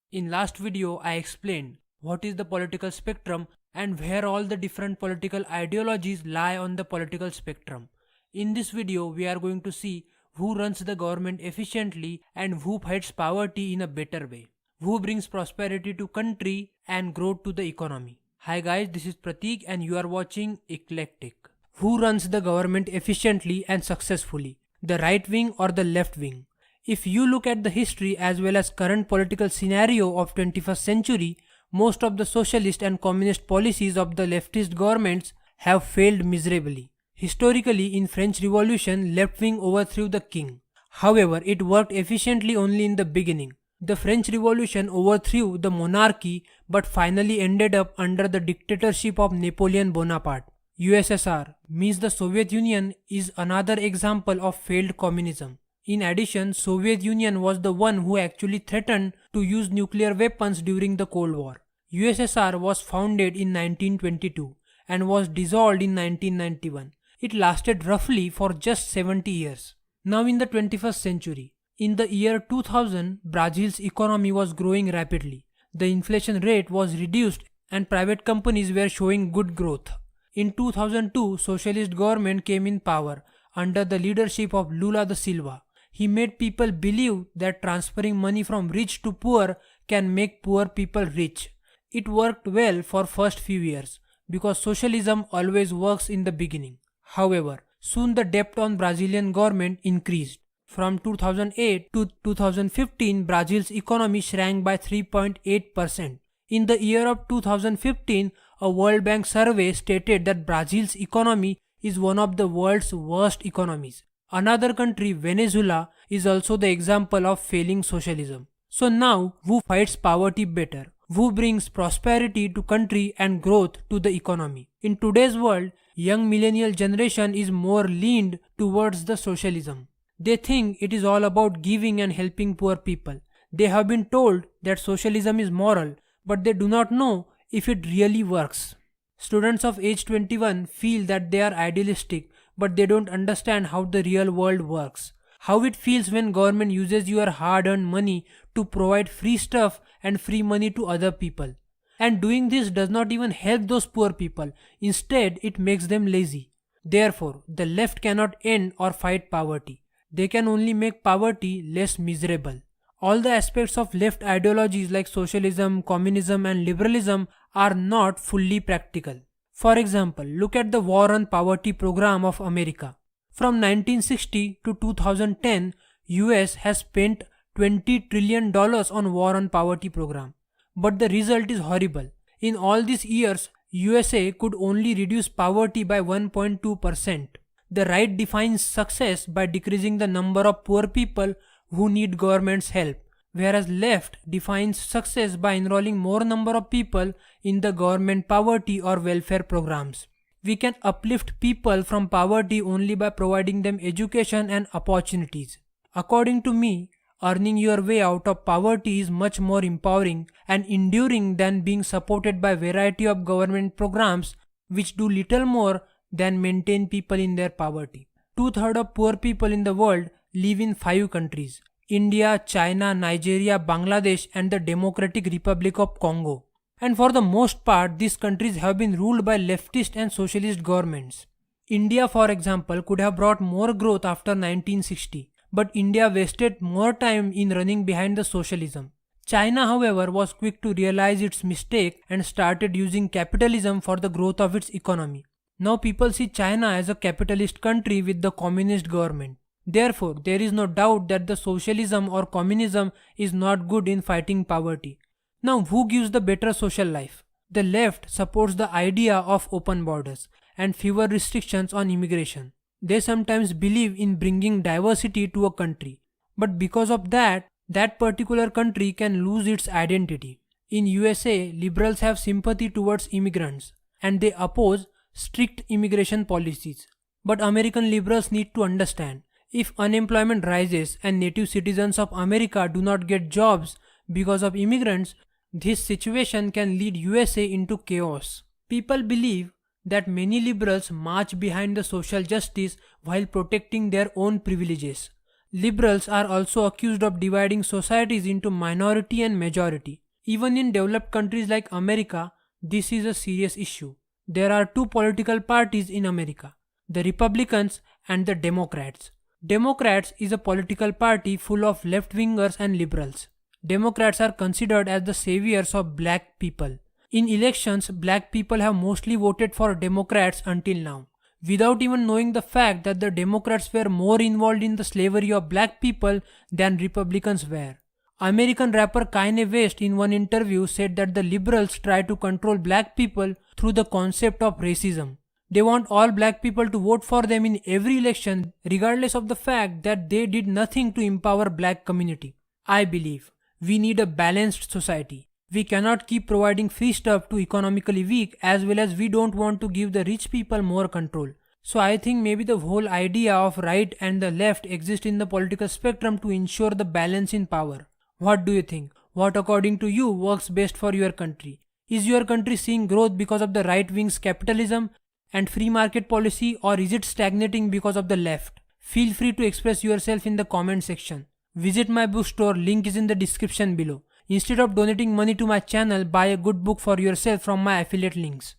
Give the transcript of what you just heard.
In last video, I explained what is the political spectrum and where all the different political ideologies lie on the political spectrum. In this video, we are going to see who runs the government efficiently and who fights poverty in a better way. Who brings prosperity to country and growth to the economy. Hi guys, this is Pratik and you are watching Eclectic. Who runs the government efficiently and successfully? The right wing or the left wing? If you look at the history as well as current political scenario of 21st century, most of the socialist and communist policies of the leftist governments have failed miserably. Historically, in French Revolution, left wing overthrew the king. However, it worked efficiently only in the beginning. The French Revolution overthrew the monarchy but finally ended up under the dictatorship of Napoleon Bonaparte. USSR, means the Soviet Union, is another example of failed communism. In addition, Soviet Union was the one who actually threatened to use nuclear weapons during the Cold War. USSR was founded in 1922 and was dissolved in 1991. It lasted roughly for just 70 years. Now in the 21st century, in the year 2000, Brazil's economy was growing rapidly. The inflation rate was reduced and private companies were showing good growth. In 2002, socialist government came in power under the leadership of Lula da Silva. He made people believe that transferring money from rich to poor can make poor people rich. It worked well for first few years because socialism always works in the beginning. However, soon the debt on Brazilian government increased. From 2008 to 2015, Brazil's economy shrank by 3.8%. In the year of 2015, a World Bank survey stated that Brazil's economy is one of the world's worst economies. Another country, Venezuela, is also the example of failing socialism. So now, who fights poverty better? Who brings prosperity to country and growth to the economy? In today's world, young millennial generation is more leaned towards the socialism. They think it is all about giving and helping poor people. They have been told that socialism is moral, but they do not know if it really works. Students of age 21 feel that they are idealistic, but they don't understand how the real world works. How it feels when government uses your hard-earned money to provide free stuff and free money to other people. And doing this does not even help those poor people. Instead, it makes them lazy. Therefore, the left cannot end or fight poverty. They can only make poverty less miserable. All the aspects of left ideologies like socialism, communism and liberalism are not fully practical. For example, look at the War on Poverty program of America. From 1960 to 2010, US has spent $20 trillion on War on Poverty program. But the result is horrible. In all these years, USA could only reduce poverty by 1.2%. The right defines success by decreasing the number of poor people who need government's help, whereas left defines success by enrolling more number of people in the government poverty or welfare programs. We can uplift people from poverty only by providing them education and opportunities. According to me, earning your way out of poverty is much more empowering and enduring than being supported by variety of government programs which do little more than maintain people in their poverty. 2/3 of poor people in the world live in 5 countries: India, China, Nigeria, Bangladesh and the Democratic Republic of Congo. And for the most part, these countries have been ruled by leftist and socialist governments. India, for example, could have brought more growth after 1960, but India wasted more time in running behind the socialism. China, however, was quick to realize its mistake and started using capitalism for the growth of its economy. Now people see China as a capitalist country with the communist government. Therefore, there is no doubt that the socialism or communism is not good in fighting poverty. Now, who gives the better social life? The left supports the idea of open borders and fewer restrictions on immigration. They sometimes believe in bringing diversity to a country. But because of that particular country can lose its identity. In USA, liberals have sympathy towards immigrants and they oppose strict immigration policies. But American liberals need to understand, if unemployment rises and native citizens of America do not get jobs because of immigrants, this situation can lead USA into chaos. People believe that many liberals march behind the social justice while protecting their own privileges. Liberals are also accused of dividing societies into minority and majority. Even in developed countries like America, this is a serious issue. There are two political parties in America, the Republicans and the Democrats. Democrats is a political party full of left-wingers and liberals. Democrats are considered as the saviors of black people. In elections, black people have mostly voted for Democrats until now, without even knowing the fact that the Democrats were more involved in the slavery of black people than Republicans were. American rapper Kanye West in one interview said that the liberals try to control black people through the concept of racism. They want all black people to vote for them in every election regardless of the fact that they did nothing to empower black community. I believe we need a balanced society. We cannot keep providing free stuff to economically weak as well as we don't want to give the rich people more control. So I think maybe the whole idea of right and the left exist in the political spectrum to ensure the balance in power. What do you think? What according to you works best for your country? Is your country seeing growth because of the right wing's capitalism and free market policy, or is it stagnating because of the left? Feel free to express yourself in the comment section. Visit my bookstore, link is in the description below. Instead of donating money to my channel, buy a good book for yourself from my affiliate links.